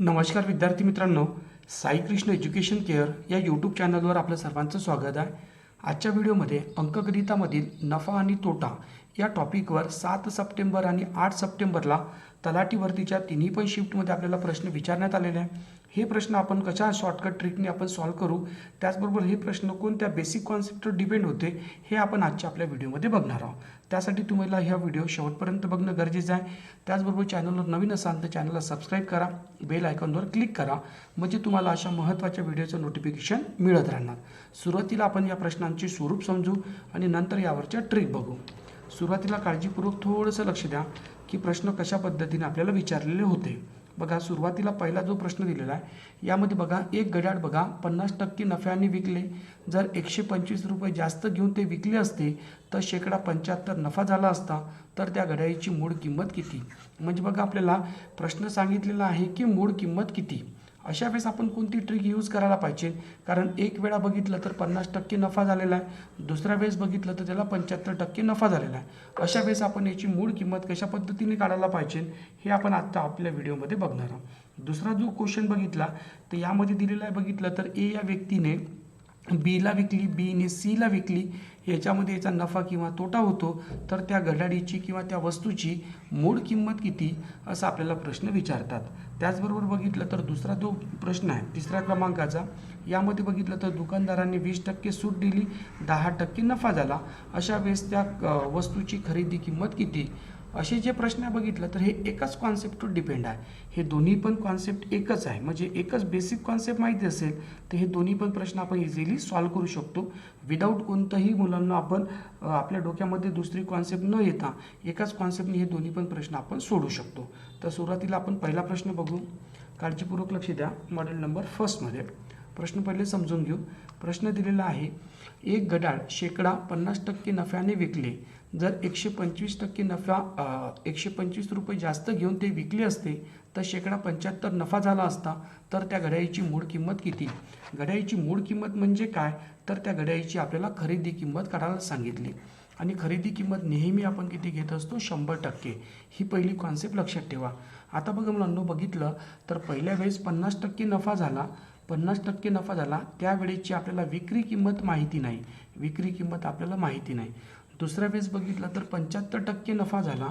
नमस्कार विद्यार्थी मित्रांनो, साई कृष्ण एज्युकेशन केअर या यूट्यूब चॅनलवर आपलं सर्वांचं स्वागत आहे. आजच्या व्हिडिओमध्ये अंकगणितामधील नफा आणि तोटा या टॉपिकवर 7 सप्टेंबर आणि 8 सप्टेंबरला तलाठी भरतीच्या तिन्ही पण शिफ्टमध्ये आपल्याला प्रश्न विचारण्यात आलेले आहे. हे प्रश्न आपण कशा शॉर्टकट ट्रिकने आपण सॉल्व्ह करू, त्याचबरोबर हे प्रश्न कोणत्या बेसिक कॉन्सेप्टवर डिपेंड होते हे आपण आजच्या आपल्या व्हिडिओमध्ये बघणार आहोत. त्यासाठी तुम्हाला हा व्हिडिओ शेवटपर्यंत बघणं गरजेचं आहे. त्याचबरोबर चॅनलवर नवीन असाल तर चॅनलला सबस्क्राईब करा, बेल आयकॉनवर क्लिक करा, म्हणजे तुम्हाला अशा महत्त्वाच्या व्हिडिओचं नोटिफिकेशन मिळत राहणार. सुरुवातीला आपण या प्रश्नांचे स्वरूप समजू आणि नंतर यावरच्या ट्रिक बघू. सुरुवातीला काळजीपूर्वक थोडंसं लक्ष द्या की प्रश्न कशा पद्धतीने आपल्याला विचारलेले होते. बघा, सुरुवातीला पहिला जो प्रश्न दिलेला आहे यामध्ये बघा, एक घड्याळ बघा 50% नफ्याने विकले. जर 125 रुपये जास्त घेऊन ते विकले असते तर शेकडा 75 नफा झाला असता, तर त्या घड्याळीची मूळ किंमत किती. म्हणजे बघा, आपल्याला प्रश्न सांगितलेला आहे की मूळ किंमत किती. अशा वेळेस आपण कोणती ट्रिक यूज करायला पाहिजे, कारण एक वेळा बघितलं तर 50% नफा झालेला आहे, दुसऱ्या वेळेस बघितलं तर त्याला 75% नफा झालेला आहे. अशा वेळेस आपण याची मूळ किंमत कशा पद्धतीने काढायला पाहिजे हे आपण आत्ता आपल्या व्हिडिओमध्ये बघणार आहोत. दुसरा जो क्वेश्चन बघितला तर यामध्ये दिलेला आहे, बघितलं तर ए या व्यक्तीने बीला विकली, बीने सीला विकली, याच्यामध्ये याचा नफा किंवा तोटा होतो, तर त्या घड्याळीची किंवा त्या वस्तूची मूळ किंमत किती असा आपल्याला प्रश्न विचारतात. त्याचबरोबर बघितलं तर दुसरा जो प्रश्न आहे 3ऱ्या क्रमांकाचा, यामध्ये बघितलं तर दुकानदारांनी 20% सूट दिली, 10% नफा झाला. अशा वेळेस त्या वस्तूची खरेदी किंमत किती. असे जे प्रश्न बघितलं तर हे एकच कॉन्सेप्टवर डिपेंड आहे. हे दोन्ही पण कॉन्सेप्ट एकच आहे, म्हणजे एकच बेसिक कॉन्सेप्ट माहिती असेल तर हे दोन्ही पण प्रश्न आपण इझिली सॉल्व्ह करू शकतो. विदाऊट कोणतंही मुलांना आपण आपल्या डोक्यामध्ये दुसरी कॉन्सेप्ट न येता एकाच कॉन्सेप्टने हे दोन्ही पण प्रश्न आपण सोडू शकतो. तर सुरुवातीला आपण पहिला प्रश्न बघू. काळजीपूर्वक लक्ष द्या. मॉडेल नंबर फर्स्टमध्ये प्रश्न पहिले समजून घेऊ. प्रश्न दिलेला आहे, एक घड्याळ शेकडा 50% नफ्याने विकले. जर 125% नफा 125 रुपये जास्त घेऊन ते विकले असते तर शेकडा 75 नफा झाला असता, तर त्या घड्याळीची मूळ किंमत किती. घड्याळीची मूळ किंमत म्हणजे काय, तर त्या घड्याळीची आपल्याला खरेदी किंमत काढायला सांगितली आणि खरेदी किंमत नेहमी आपण किती घेत असतो, 100%. ही पहिली कॉन्सेप्ट लक्षात ठेवा. आता बघा मुलांनो, बघितलं तर पहिल्या वेळेस 50% नफा झाला, 50% नफा झाला, त्यावेळेची आपल्याला विक्री किंमत माहिती नाही, विक्री किंमत आपल्याला माहिती नाही. दुसऱ्या वेळेस बघितलं तर 75% नफा झाला,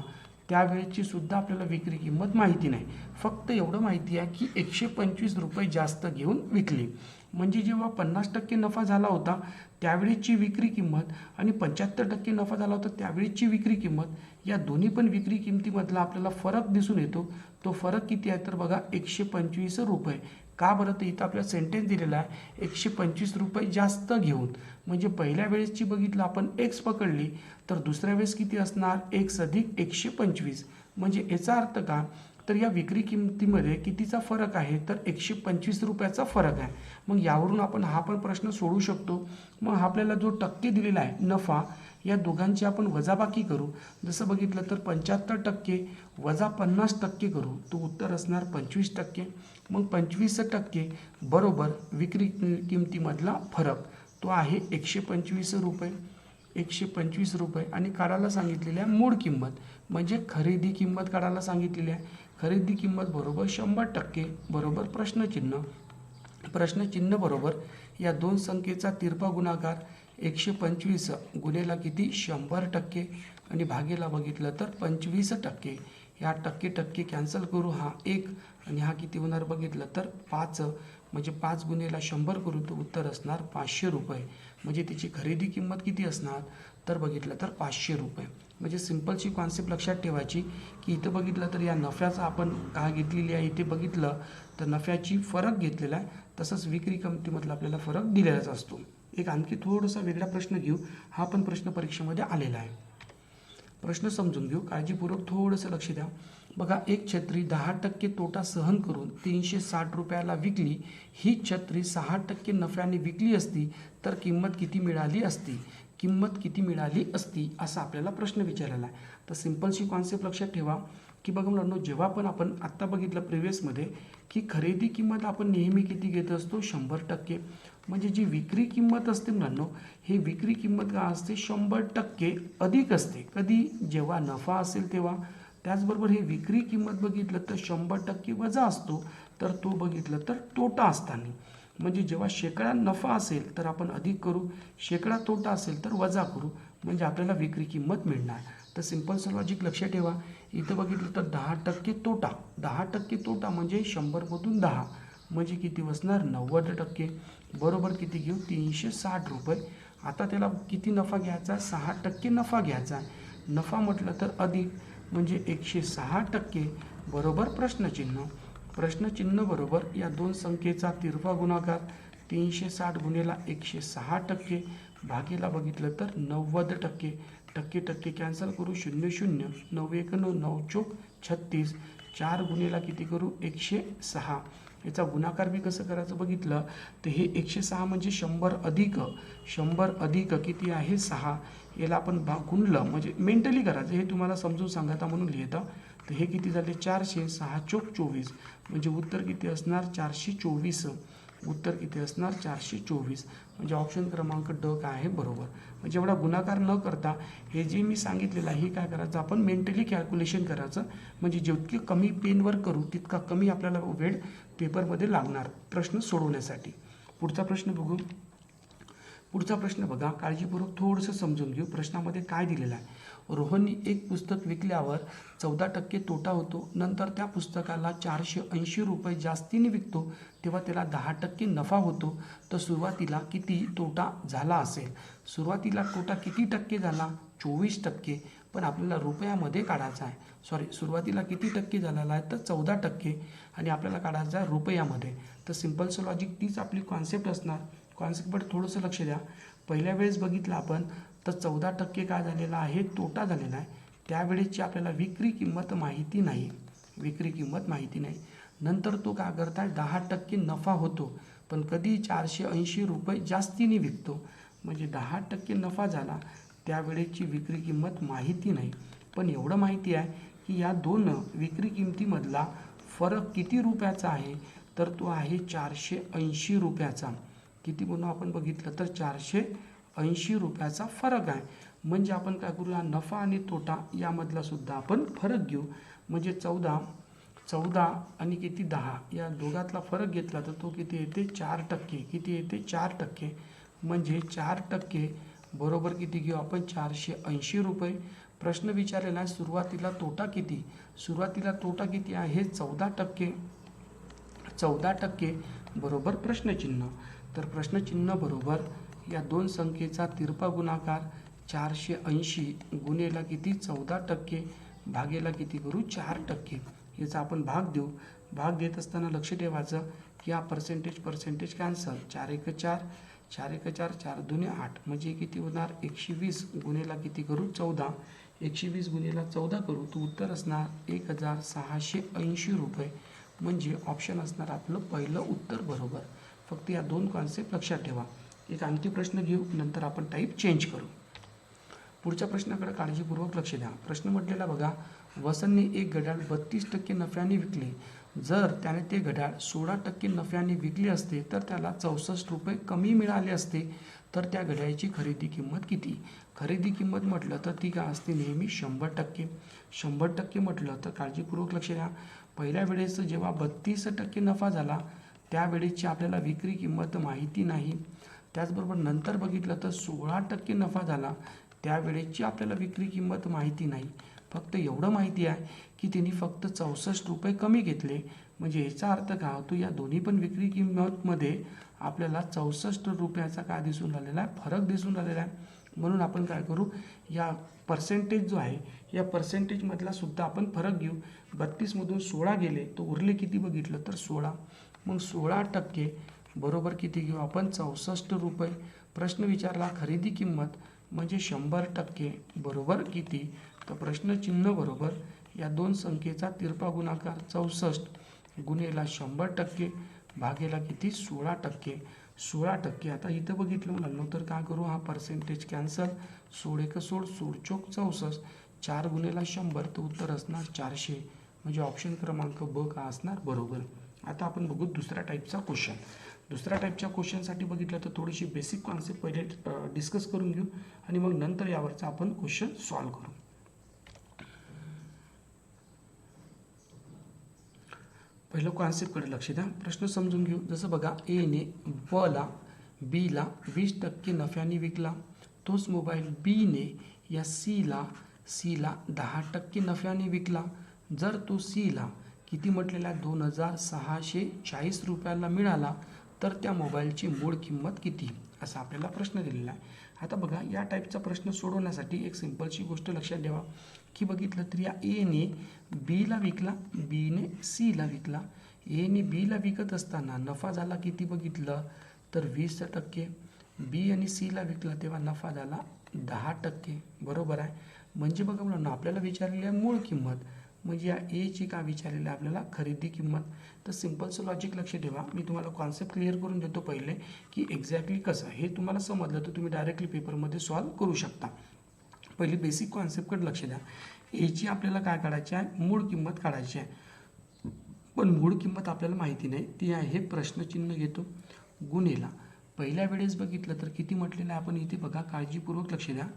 त्यावेळेची सुद्धा आपल्याला विक्री किंमत माहिती नाही. फक्त एवढं माहिती आहे की 125 रुपये जास्त घेऊन विकली. म्हणजे जेव्हा 50% नफा झाला होता त्यावेळेची विक्री किंमत आणि 75% नफा झाला होता त्यावेळेची विक्री किंमत, या दोन्ही पण विक्री किमतीमधला आपल्याला फरक दिसून येतो. तो फरक किती आहे तर बघा, 125 रुपये. का बरं, तर इथं आपला सेंटेन्स दिलेला आहे 125 रुपये जास्त घेऊन. म्हणजे पहिल्या वेळेसची बघितलं आपण एक्स पकडली तर दुसऱ्या वेळेस किती असणार, एक्स अधिक 125. म्हणजे याचा अर्थ का, तर या विक्री किमतीमध्ये कितीचा फरक आहे, तर 125 रुपयाचा फरक आहे. मग यावरून आपण हा पण प्रश्न सोडू शकतो. मग आपल्याला जो टक्के दिलेला आहे नफा, या दोघांची आपण वजाबाकी करू. जसं बघितलं तर 75% वजा 50% करू, तो उत्तर असणार 25%. मग 25% बरोबर विक्री किमतीमधला फरक, तो आहे 125 रुपये. 125 रुपये आणि काढायला सांगितलेली आहे मूळ किंमत, म्हणजे खरेदी किंमत काढायला सांगितलेली आहे. खरेदी किंमत बरोबर 100% बरोबर प्रश्नचिन्ह. प्रश्नचिन्ह बरोबर या दोन संख्येचा तिरपा गुणाकार 125 गुणेला किती, 100% आणि भागेला बघितलं तर 25%. या टक्के कॅन्सल करू, हा 1 आणि हा किती होणार बघितलं तर 5. म्हणजे 5 गुणेला 100 करू तर उत्तर असणार 500 रुपये. म्हणजे त्याची खरेदी किंमत किती असणार तर बघितलं तर 500 रुपये. म्हणजे सिंपलची कॉन्सेप्ट लक्षात ठेवायची की इथं बघितलं तर या नफ्याचा आपण काय घेतलेली आहे, इथे बघितलं तर नफ्याची फरक घेतलेला आहे, तसंच विक्री किमतीमधला आपल्याला फरक दिलेलाच असतो. एक आणखी थोडासा वेगळा प्रश्न घेऊ. हा पण प्रश्न परीक्षेमध्ये आलेला आहे. प्रश्न समजून घेऊ, काळजीपूर्वक थोडंसं लक्ष द्या. बघा, एक छत्री 10% तोटा सहन करून 360 रुपयाला विकली. ही छत्री 6% नफ्याने विकली असती तर किंमत किती मिळाली असती. किंमत किती मिळाली असती असा आपल्याला प्रश्न विचारलेला आहे. तर सिंपलची कॉन्सेप्ट लक्षात ठेवा की बघा मुलांनो, जेव्हा पण आपण आत्ता बघितलं प्रिव्हियसमध्ये की खरेदी किंमत आपण नेहमी किती घेत असतो, 100%. म्हणजे जी विक्री किंमत असते मुलांनो, ही विक्री किंमत काय असते, 100% अधिक असते. कधी, जेव्हा नफा असेल तेव्हा. त्याचबरोबर हे विक्री किंमत बघितलं तर 100% वजा असतो. तर तो बघितलं तर तोटा असताना, म्हणजे जेव्हा शेकडा नफा असेल तर आपण अधिक करू, शेकडा तोटा असेल तर वजा करू, म्हणजे आपल्याला विक्री किंमत मिळणार. तर सिंपल लॉजिक लक्षात ठेवा. इथं बघितलं तर 10% तोटा, 10% तोटा म्हणजे 100मधून 10 म्हणजे किती बसणार 90%. बरोबर किती घेऊ 360 रुपये. आता त्याला किती नफा घ्यायचा 6% नफा घ्यायचा. नफा म्हटलं तर अधिक म्हणजे 106% बरोबर प्रश्नचिन्ह. प्रश्नचिन्ह बरोबर या दोन संख्येचा तिरपा गुणाकार 360 गुणेला 106% भागीला बघितलं तर 90%. टक्के टक्के कॅन्सल करू, 0 0 9 1 9 9 चोक 36, 4 गुणेला किती करू 106. याचा गुणाकार बी कसं करायचं बघितलं तर हे 106 म्हणजे 100 अधिक किती आहे 6, याला आपण गुणलं म्हणजे मेंटली करायचं, हे तुम्हाला समजून सांगायचं म्हणून लिहितं. तर हे किती झाले 400, 6 चोक 24 म्हणजे उत्तर किती असणार 424. उत्तर किती असणार 424, म्हणजे ऑप्शन क्रमांक ड काय आहे बरोबर. म्हणजे एवढा गुणाकार न करता हे जे मी सांगितलेलं आहे हे काय करायचं आपण मेंटली कॅल्क्युलेशन करायचं, म्हणजे जितके कमी पेनवर करू तितका कमी आपल्याला वेळ पेपरमध्ये लागणार प्रश्न सोडवण्यासाठी. पुढचा प्रश्न बघू. पुढचा प्रश्न बघा, काळजीपूर्वक थोडंसं समजून घेऊ. प्रश्नामध्ये काय दिलेलं आहे. रोहनने एक पुस्तक विकल्यावर 14% तोटा होतो, नंतर त्या पुस्तकाला 480 रुपये जास्तीने विकतो तेव्हा त्याला 10% नफा होतो. तर सुरुवातीला किती तोटा झाला असेल. सुरुवातीला तोटा किती टक्के झाला 24%, पण आपल्याला रुपयामध्ये काढायचा आहे. सुरुवातीला किती टक्के झालेला आहे तर 14% आणि आपल्याला काढायचा आहे रुपयामध्ये. तर सिम्पलचं लॉजिक तीच आपली कॉन्सेप्ट असणार. कॉन्सेप्टवर थोडंसं लक्ष द्या. पहिल्या वेळेस बघितलं आपण तर 14% काय झालेला आहे तोटा झालेला आहे. त्यावेळेची आपल्याला विक्री किंमत माहिती नाही, विक्री किंमत माहिती नाही. नंतर तो काय करताय 10% नफा होतो, पण कधी 480 रुपये जास्तीने विकतो, म्हणजे 10% नफा झाला. त्यावेळेची विक्री किंमत माहिती नाही, पण एवढं माहिती आहे की या दोन विक्री किमतीमधला फरक किती रुपयाचा आहे तर तो आहे 480 रुपयाचा. किती म्हणून आपण बघितलं तर 480 रुपयाचा फरक आहे. म्हणजे आपण काय करूया नफा आणि तोटा यामधला सुद्धा आपण फरक घेऊ. म्हणजे 14 आणि किती 10 या दोघातला फरक घेतला तर तो किती येते 4%. किती येते 4%, म्हणजे 4% बरोबर किती घेऊ आपण 480 रुपये. प्रश्न विचारलेला आहे सुरुवातीला तोटा किती. सुरुवातीला तोटा किती आहे 14%. 14% बरोबर प्रश्नचिन्ह. तर प्रश्नचिन्ह बरोबर या दोन संख्येचा तिरपा गुणाकार 480 गुणेला किती 14% भागेला किती करू 4%. याचा आपण भाग देऊ. भाग देत असताना लक्ष ठेवायचं की हा पर्सेंटेज कॅन्सल. 4 1 4, 4 1 4, 4 2 8 म्हणजे किती होणार 120 गुणेला किती करू 14. 120 गुणेला 14 करू तर उत्तर असणार 1680 रुपये, म्हणजे ऑप्शन असणार आपलं पहिलं उत्तर बरोबर. फक्त या दोन कॉन्सेप्ट लक्षात ठेवा. एक आणखी प्रश्न घेऊ, नंतर आपण टाईप चेंज करू. पुढच्या प्रश्नाकडे काळजीपूर्वक लक्ष द्या. प्रश्न म्हटलेला बघा, वसंतने एक घड्याळ 32% नफ्याने विकले. जर त्याने ते घड्याळ 16% नफ्याने विकले असते तर त्याला 64 रुपये कमी मिळाले असते. तर त्या घड्याळाची खरेदी किंमत किती. खरेदी किंमत म्हटलं तर ती काय असते नेहमी 100%. 100% म्हटलं तर काळजीपूर्वक लक्ष द्या. पहिल्या वेळेस जेव्हा 32% नफा झाला त्यावेळेची आपल्याला विक्री किंमत माहिती नाही. त्याचबरोबर नंतर बघितलं तर 16% नफा झाला त्यावेळेची आपल्याला विक्री किंमत माहिती नाही. फक्त एवढं माहिती आहे की त्यांनी फक्त 64 रुपये कमी घेतले. म्हणजे याचा अर्थ काय होतो या दोन्ही पण विक्री किंमतमध्ये आपल्याला 64 रुपयाचा काय दिसून राहिलेला आहे फरक दिसून राहिलेला आहे. म्हणून आपण काय करू या पर्सेंटेज जो आहे या पर्सेंटेजमधला सुद्धा आपण फरक घेऊ. 32मधून 16 गेले तर उरले किती बघितलं तर 16. मग 16% बरोबर किती घेऊ आपण 64 रुपये. प्रश्न विचारला खरेदी किंमत म्हणजे 100% बरोबर किती. तर प्रश्नचिन्ह बरोबर या दोन संख्येचा तिरपा गुणाकार 64 गुणेला 100% भागेला किती 16%. 16%. आता इथं बघितलं मुलांना तर काय करू हा पर्सेंटेज कॅन्सल. 16 1 16, 16 चोक 64, 4 गुणेला 100 तर उत्तर असणार 400, म्हणजे ऑप्शन क्रमांक ब का असणार बरोबर. आता आपण बघू दुसऱ्या टाईपचा क्वेश्चन. दुसऱ्या टाईपच्या क्वेश्चनसाठी बघितलं तर थोडीशी बेसिक कॉन्सेप्ट पहिले डिस्कस करून घेऊ आणि मग नंतर यावरचा आपण क्वेश्चन सॉल्व्ह करू. पहिलं कॉन्सेप्टकडे लक्ष द्या. प्रश्न समजून घेऊ. जसं बघा, एने बला बीला 20% नफ्याने विकला. तोच मोबाईल बीने या सीला 10% नफ्याने विकला. जर तो सीला किती म्हटलेला आहे 2640 रुपयाला मिळाला तर त्या मोबाईलची मूळ किंमत किती, असा आपल्याला प्रश्न दिलेला आहे. आता बघा, या टाईपचा प्रश्न सोडवण्यासाठी एक सिंपलशी गोष्ट लक्षात ठेवा की बघितलं तर या एने बीला विकला, बीने सीला विकला. एने बीला विकत असताना नफा झाला किती बघितलं तर 20%. बी आणि सीला विकला तेव्हा नफा झाला 10%. बरोबर आहे. म्हणजे बघा मुलांना आपल्याला विचारलेली आहे मूळ किंमत, म्हणजे या एची का विचारलेली आहे आपल्याला खरेदी किंमत. तर सिम्पलचं लॉजिक लक्ष ठेवा. मी तुम्हाला कॉन्सेप्ट क्लिअर करून देतो पहिले की एक्झॅक्टली कसं. हे तुम्हाला समजलं तर तुम्ही डायरेक्टली पेपरमध्ये सॉल्व करू शकता. पहिली बेसिक कॉन्सेप्टकडे लक्ष द्या. एची आपल्याला काय काढायची आहे, मूळ किंमत काढायची आहे. पण मूळ किंमत आपल्याला माहिती नाही, ती आहे प्रश्नचिन्ह घेतो गुणेला. पहिल्या वेळेस बघितलं तर किती म्हटलेलं आहे आपण इथे बघा, काळजीपूर्वक लक्ष द्या.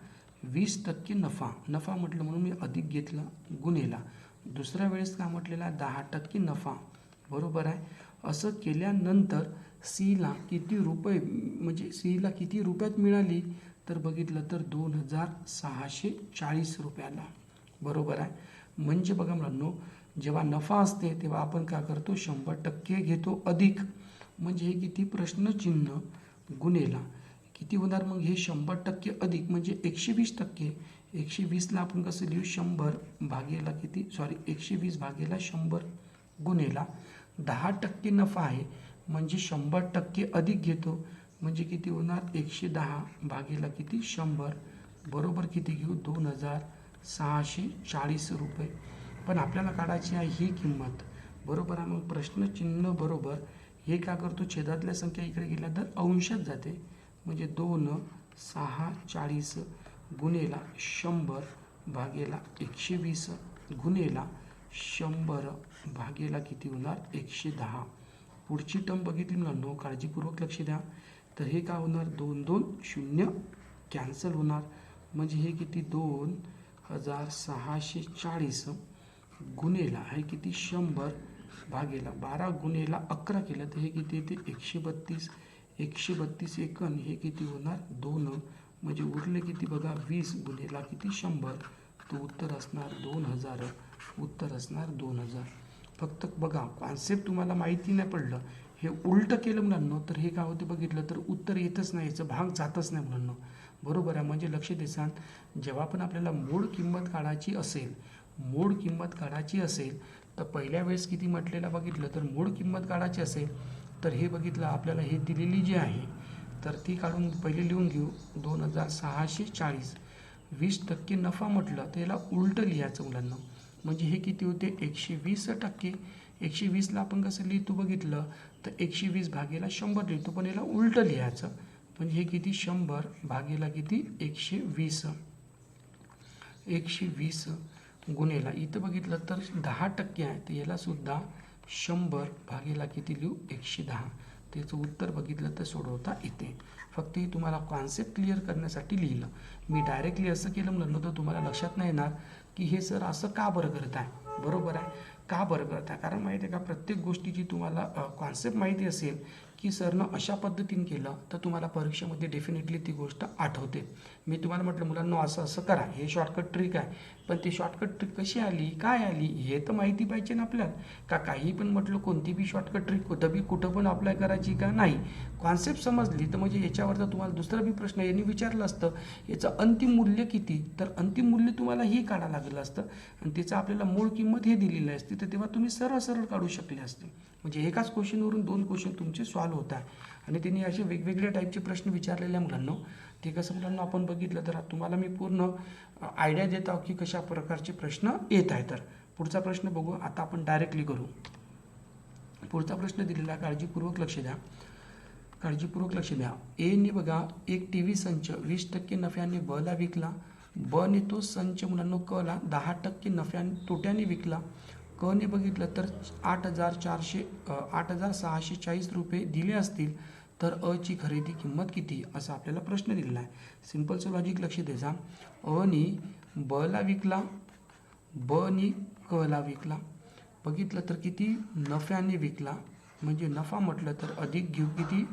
20% नफा म्हटलं म्हणून मी अधिक घेतलं गुणेला. दुसऱ्या वेळेस काय म्हटलेलं आहे 10% नफा. बरोबर आहे. असं केल्यानंतर सीला किती रुपये, म्हणजे सीला किती रुपयात मिळाली तर बघितलं तर 2640 रुपयाला. बरोबर आहे. म्हणजे बघा मुलांनो, जेव्हा नफा असते तेव्हा आपण काय करतो 100% घेतो अधिक, म्हणजे हे किती प्रश्नचिन्ह गुणेला किती होणार मग हे 100% अधिक म्हणजे 120%. 120ला आपण कसं लिहू 100 भागेला किती 120 भागेला 100 गुणेला 10% नफा आहे म्हणजे 100% अधिक घेतो म्हणजे किती होणार 110 भागेला किती 100. बरोबर किती घेऊ 2640 रुपये. पण आपल्याला काढायची आहे ही किंमत. बरोबर आहे. मग प्रश्नचिन्ह बरोबर हे काय करतो, छेदातल्या संख्या इकडे गेल्या तर अंशात जाते, म्हणजे 2640 गुणेला 100 भागेला 120 गुणेला 100 भागेला किती होणार 110. पुढची टर्म बघितली मुलांनो, काळजीपूर्वक लक्ष द्या. तर हे काय होणार 2 0 कॅन्सल होणार, म्हणजे हे किती 2640 गुणेला आहे किती 100 भागेला 12 गुणेला 11 केलं तर हे किती येते 132. 132 एकन हे किती होणार 2, म्हणजे उरले किती बघा 20 गुणेला किती 100. तर उत्तर असणार 2000. उत्तर असणार 2000. फक्त बघा कॉन्सेप्ट तुम्हाला माहिती नाही पडलं, हे उलटं केलं मुलांनो तर हे काय होते बघितलं तर उत्तर येतच नाही, याचं भाग जातच नाही मुलांनो. बरोबर आहे. म्हणजे लक्ष देसान, जेव्हा पण आपल्याला मूळ किंमत काढायची असेल तर पहिल्या वेळेस किती म्हटलेलं बघितलं तर मूळ किंमत काढायची असेल तर हे बघितलं आपल्याला हे दिलेली जी आहे तर ती काढून पहिले लिहून घेऊ 2640. 20% नफा म्हटलं तर याला उलटं लिहायचं मुलांना, म्हणजे हे किती होते 120%. 120ला आपण कसं लिहितो बघितलं तर 120 भागेला 100 लिहितो, पण याला उलटं लिहायचं, म्हणजे हे किती 100 भागेला किती 120. 120 गुणेला इथं बघितलं तर 10% आहे तर याला सुद्धा 100 भागेला किती लिहू 110. त्याचं उत्तर बघितलं तर सोडवता येते. फक्त हे तुम्हाला कॉन्सेप्ट क्लिअर करण्यासाठी लिहिलं. मी डायरेक्टली असं केलं म्हणलं तर तुम्हाला लक्षात नाही येणार की हे सर असं का बरं करत आहे. बरोबर आहे. का बरं करत आहे, कारण माहिती आहे का प्रत्येक गोष्टीची तुम्हाला कॉन्सेप्ट माहिती असेल की सरनं अशा पद्धतीने केलं तर तुम्हाला परीक्षेमध्ये डेफिनेटली ती गोष्ट आठवते. मी तुम्हाला म्हटलं मुलांना असं करा, हे शॉर्टकट ट्रिक आहे, पण ती शॉर्टकट ट्रिक कशी आली काय आली हे तर माहिती पाहिजे ना आपल्याला. का काही पण म्हटलं कोणती बी शॉर्टकट ट्रिक कुठं पण अप्लाय करायची का नाही. कॉन्सेप्ट समजली तर म्हणजे याच्यावरचा तुम्हाला दुसरा बी प्रश्न यांनी विचारलं असतं याचं अंतिम मूल्य किती, तर अंतिम मूल्य तुम्हाला हे काढावं लागलं असतं आणि त्याचं आपल्याला मूळ किंमत हे दिलेली असते, तर तेव्हा तुम्ही सरळ काढू शकले असते. म्हणजे एकाच क्वेश्चनवरून 2 क्वेश्चन तुमचे सॉल्व्ह होत आहे. आणि त्यांनी असे वेगवेगळ्या टाईपचे प्रश्न विचारलेले मुलांना, ते कसं मुलांना आपण बघितलं तर तुम्हाला मी पूर्ण आयडिया देत आहो की कशा प्रकारचे प्रश्न येत आहे. तर पुढचा प्रश्न बघू. आता आपण डायरेक्टली करू. पुढचा प्रश्न दिलेला काळजीपूर्वक लक्ष द्या. एने बघा एक TV संच 20% नफ्याने बला विकला. बने तो संच मुलांना कला 10% तोट्याने विकला. कने बघितलं तर 8640 रुपये दिले असतील तर अची खरेदी किंमत किती, असा आपल्याला प्रश्न दिलेला आहे. सिंपलचं लॉजिक लक्ष द्यायचा. अनी बला विकला, बनी कला विकला. बघितलं तर किती नफ्याने विकला, म्हणजे नफा म्हटलं तर अधिक घेऊ किती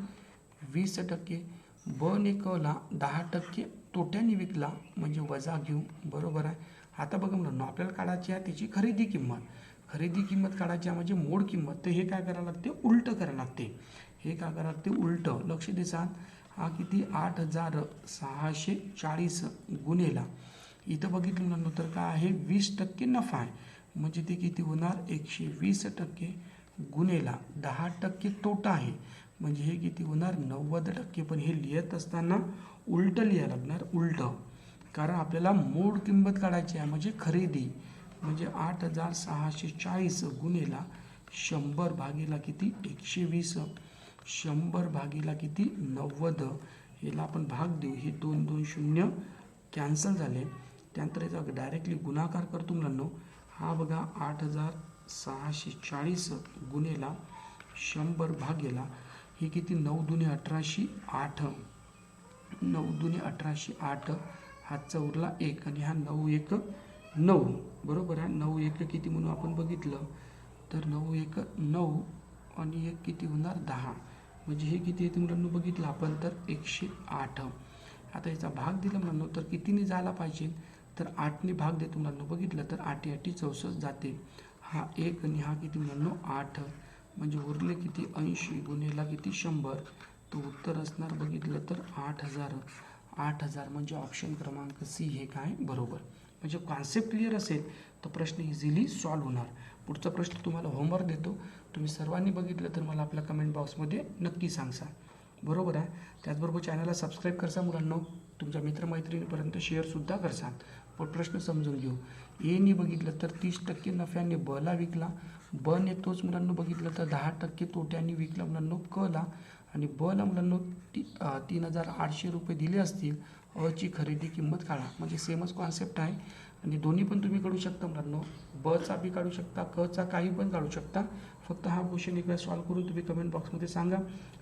20%. ब ने क ला 10% तोट्याने विकला म्हणजे वजा घेऊ, बरोबर आहे. आता बघा मुलांनो, आपल्याला काढायची आहे त्याची खरेदी किंमत. खरेदी किंमत काढायची आहे म्हणजे मोड किंमत. तर हे काय करायला लागते, उलटं करायला लागते. हे काय करायला लागते, उलटं. लक्ष देसान, हा किती 8,640 गुणेला इथं बघितलं मुलांनो तर काय आहे 20% नफा आहे, म्हणजे ते किती होणार 120% गुणेला 10% तोटा आहे, म्हणजे हे किती होणार 90%. पण हे लिहित असताना उलटं लिहायला लागणार, उलटं. कारण आपल्याला मोड किंमत काढायची आहे म्हणजे खरेदी, म्हणजे 8,640 गुणेला 100 भागीला किती 120, 100 भागीला किती 90. याला आपण भाग देऊ, हे 2 2 0 कॅन्सल झाले. त्यानंतर याचा डायरेक्टली गुणाकार करतो मुलांनो. हा बघा 8,640 गुणेला 100 भागेला हे किती 9 दुने 1808, 9 दुने 1808. हातचा उरला 1 आणि हा 9 1 9, बरोबर आहे. 9 1 किती म्हणून आपण बघितलं तर 9 1 9 आणि 1 किती होणार 10, म्हणजे हे किती येते मुलांनो बघितलं आपण तर 108. आता याचा भाग दिला मुलांनो तर कितीने जायला पाहिजे, तर 8ने भाग देतो मुलांनो. बघितलं तर 8 8 64 जाते. हा 1 आणि हा किती मुलांनो 8, म्हणजे उरले किती 80 गुणेला किती 100. तर उत्तर असणार बघितलं तर 8,000. 8,000 म्हणजे ऑप्शन क्रमांक सी हे काय बरोबर. म्हणजे कॉन्सेप्ट क्लिअर असेल तर प्रश्न इझिली सॉल्व्ह होणार. पुढचा प्रश्न तुम्हाला होमवर्क देतो, तुम्ही सर्वांनी बघितलं तर मला आपल्या कमेंट बॉक्समध्ये नक्की सांगा, बरोबर आहे. त्याचबरोबर चॅनलला सबस्क्राईब करसा मुलांनो, तुमच्या मित्रमैत्रिणीपर्यंत शेअरसुद्धा करसा. पण प्रश्न समजून घेऊ. एने बघितलं तर 30% नफ्याने बला विकला, ब ने तोच मुलांनो बघितलं तर 10% तोट्याने विकला मुलांनो क ला, आणि ब ला मुलांनो 3,800 रुपये दिले असतील. अची खरेदी किंमत काढा, म्हणजे सेमच कॉन्सेप्ट आहे आणि दोन्ही पण तुम्ही काढू शकता मुलांनो. बचा बी काढू शकता, कचा काही पण काढू शकता. फक्त हा क्वेश्चन इकडे सॉल्व्ह करून तुम्ही कमेंट बॉक्समध्ये सांगा.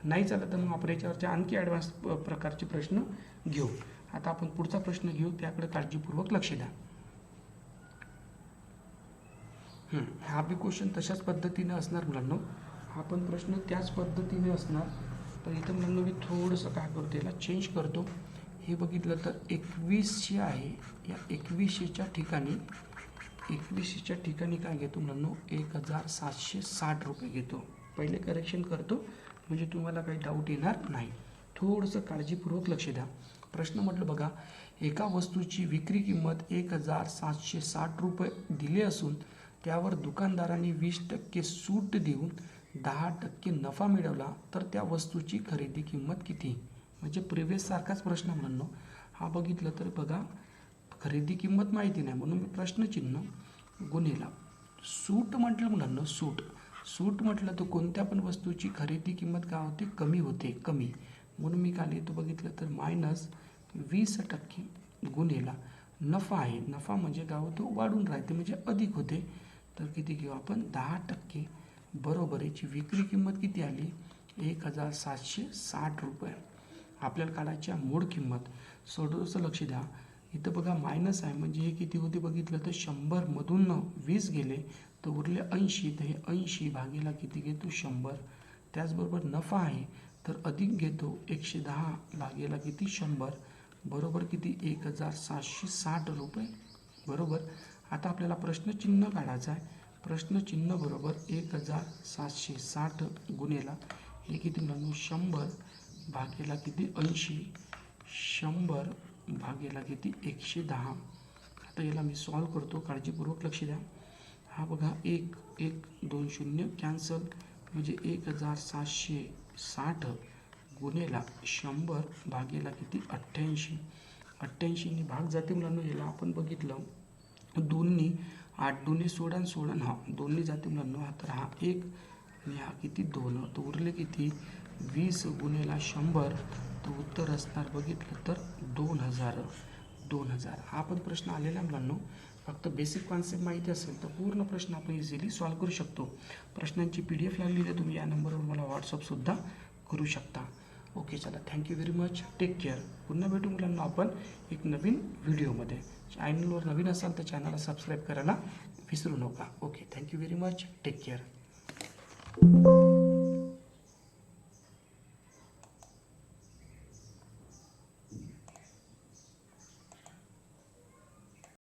नाही चालत तर मग आपण याच्यावरचे आणखी ॲडव्हान्स प्रकारचे प्रश्न घेऊ. आता आपण पुढचा प्रश्न घेऊ, त्याकडे काळजीपूर्वक लक्ष द्या. हा बी क्वेश्चन तशाच पद्धतीने असणार मुलांनो, हा पण प्रश्न त्याच पद्धतीने असणार. तर इथं मुलांनो मी थोडंसं काय करतो, याला चेंज करतो. हे बघितलं तर 2100 आहे, या 2100च्या ठिकाणी 2100च्या ठिकाणी काय घेतो मुलांनो 1,760 रुपये घेतो. पहिले करेक्शन करतो म्हणजे तुम्हाला काही डाऊट येणार नाही. थोडंसं काळजीपूर्वक लक्ष द्या. प्रश्न म्हटलं बघा, एका वस्तूची विक्री किंमत 1,760 रुपये दिले असून त्यावर दुकानदारांनी 20% सूट देऊन 10% नफा मिळवला, तर त्या वस्तूची खरेदी किंमत किती. म्हणजे प्रिव्हियस सारखाच प्रश्न म्हणणं. हा बघितलं तर बघा खरेदी किंमत माहिती नाही म्हणून मी प्रश्नचिन्ह गुणेला सूट म्हटलं मुलांना. सूट म्हटलं तर कोणत्या पण वस्तूची खरेदी किंमत काय होते, कमी होते, कमी, म्हणून मी काय लिहितो बघितलं तर -20% गुणेला नफा आहे. नफा म्हणजे काय होतो, वाढून राहते म्हणजे अधिक होते. तर किती घेऊ आपण 10%, बरोबर. याची विक्री किंमत किती आली 1,760 रुपये. आपल्याला काढायची मोड किंमत. थोडंसं लक्ष द्या, इथं बघा मायनस आहे म्हणजे हे किती होते बघितलं तर 100मधून 20 गेले तर उरले 80, तर हे 80 भागीला किती घेतो 100. त्याचबरोबर नफा आहे तर अधिक घेतो 110 भागीला किती 100, बरोबर किती 1,760 रुपये, बरोबर. आता आपल्याला प्रश्नचिन्ह काढायचं आहे. प्रश्नचिन्ह बरोबर 1,760 गुणेला हे किती म्हणून 100 भागेला किती 80, 100 भागेला किती 110. आता याला मी सॉल्व करतो, काळजीपूर्वक लक्ष द्या. हा बघा 1 1 2 0 कॅन्सल, म्हणजे 1,760 गुणेला 100 भागेला किती 88. 88नी भाग जाते मुलांना. याला आपण बघितलं दोन्ही 8 दुने 16 आणि 16 हा दोन्ही जाते मुलांना. तर हा 1 आणि हा किती 2, तर उरले किती 20 गुणेला 100. तर उत्तर असणार बघितलं तर 2,000. हा पण प्रश्न आलेला मुलांना. फक्त बेसिक कॉन्सेप्ट माहिती असेल तर पूर्ण प्रश्न आपण इझिली सॉल्व करू शकतो. प्रश्नांची PDF लागलेली आहे, तुम्ही या नंबरवर मला व्हॉट्सअपसुद्धा करू शकता. ओके, चला, thank you very much, take care. पुन्हा भेटू मुलांना आपण एक नवीन व्हिडिओमध्ये. चॅनलवर नवीन असाल तर चॅनलला सबस्क्राईब करायला विसरू नका. Okay, thank you very much. Take care.